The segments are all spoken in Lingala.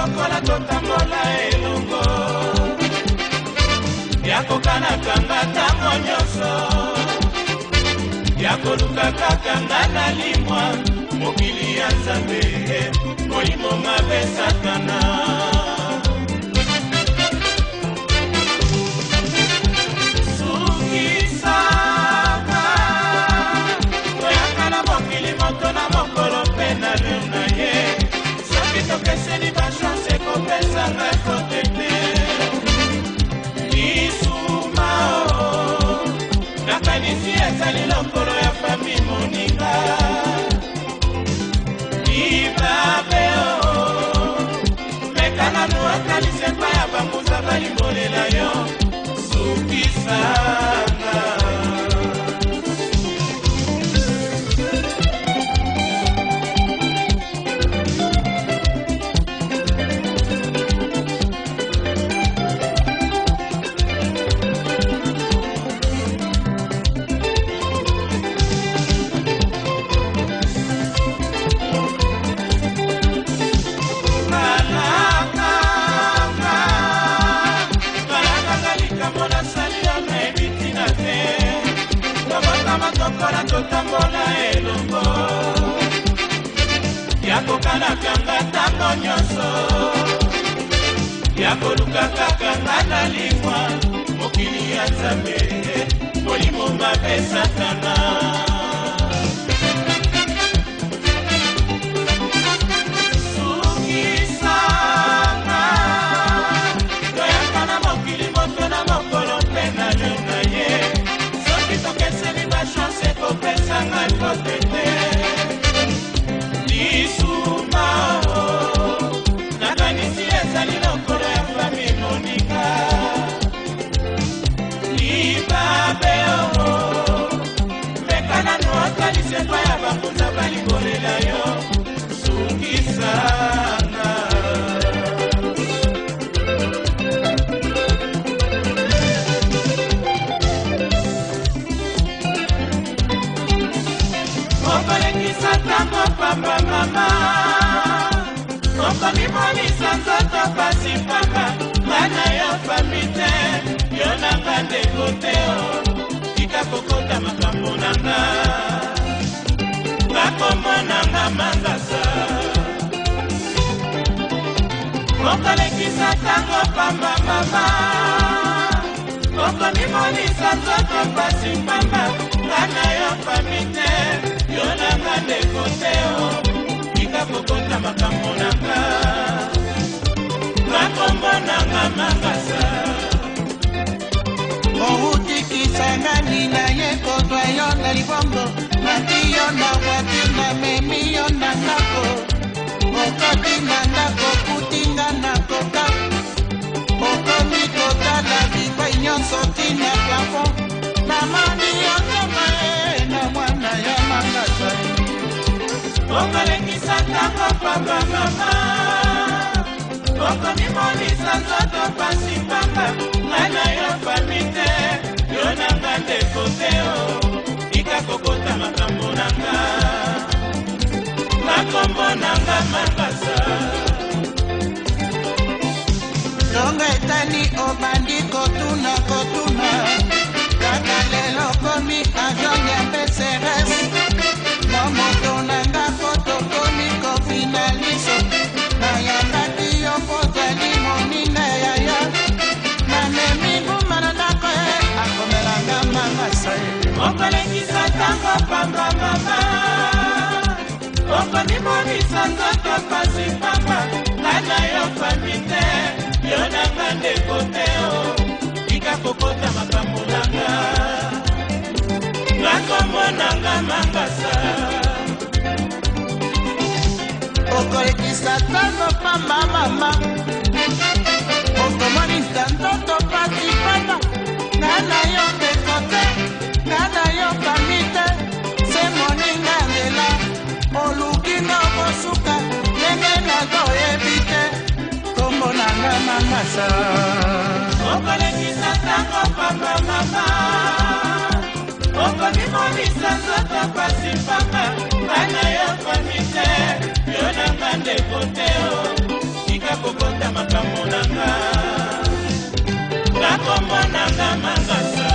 sokola totambola elongo yakokana kanga tango nyonso yakoluka kaka nga nalimwa mokili ya Nzambe molimo mabe Satana sukisaka toyakana mokili moto na mokolo mpe na leo na ye soki tokeseni bachance kopesanga kotete lisumao nakanisi ezali lokolo ya fami moninga libabeo mekananu akanisi epa ya bambuza balimbolela yo sukisanga tokola totambola elongo yakokana kanga tango nyonso yakoluka kaka nga nalimwa mokili ya Nzambe molimo mabe Satana sukisanga toyakana mokili moto na mokolo mpe na leo na ye soki tokeseni bachance kopesanga kotete lisumao nakanisi ezali lokolo ya fami moninga libabeo mekanano akanisi epa ya bakunza balimbolela yo sukisanga okolekisa tango pamba mama okomimonisa nzoto pasi pamba bana yo fami te yo nanga ndeko te tika kokota makambo nanga bakomonanga mangasa okolekisa tango pamba mama okomimonisa nzoto pasi pamba bana yo fami te yo nanga ndeko te tika kokota makambo nanga bakombo nanga mangasa outikisangani na ye kodwa yo na libongo mati yo na wati na memi yo na ndako okoti na ndako kutinga na koka okomi kotala bikwai nyonso tina plafond na mani yo nzoma na mwana ya mangasa okolekisa tango pamba mama okomimonisa nzoto pasi pamba ngana yo fami te yo nanga ndeko te tika kokota makambo nanga makombo nanga mangasa longa etani obandi kotuna kaka lelo komi avion ya PCRS momoto nanga fotokomi kofinaliso nayambaki yo kozali moninga yaya namemi mbumana ndako akomelanga mangasa okolekisa tango pamba mama okomimonisa nzoto pasi pamba ngana yo fami te yo nanga ndeko te tika kokota makambo nanga nakomonanga mangasa okolekisa tango pamba mama okomonisa nzoto pasi pamba ngana yo ndeko te ngana yo fami te se moninga ndela olukinga kosuka ndenge nazoyebi te kombo nanga mangasa okolekisa tango pamba mama okomimonisa nzoto pasi pamba ngana yo fami te yo nanga ndeko te tika makambo nanga nakomonanga mangasa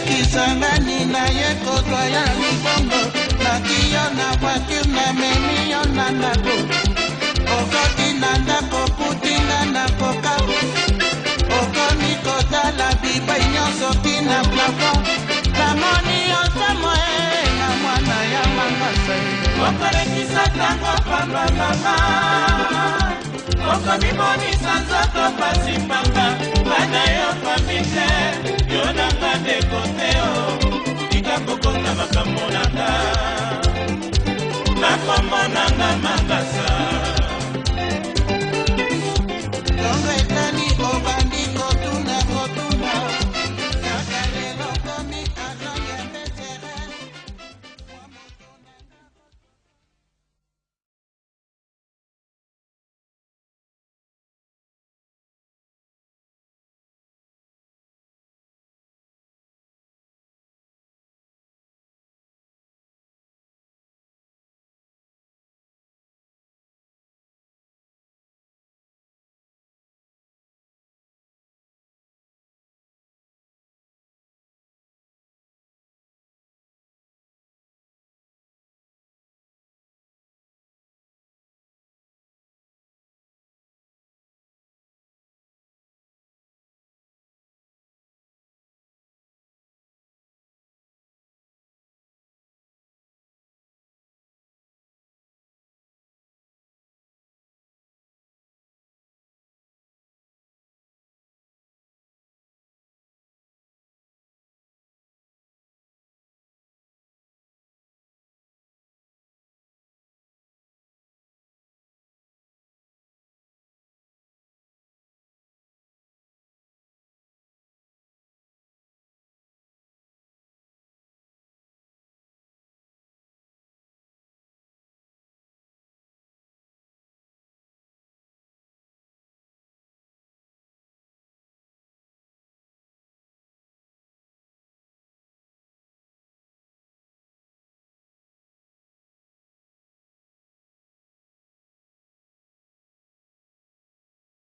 Kisangani na yeko doya libongo na kiyo na voiture na memiyo na ndako okoti na ndako putinga na koka okoni kotala bibai nyonso tina plafond namoni osamo na mwana ya mangasa okolekisa tango pamba mama okomimonisa nzoto pasimbanga bana yo famite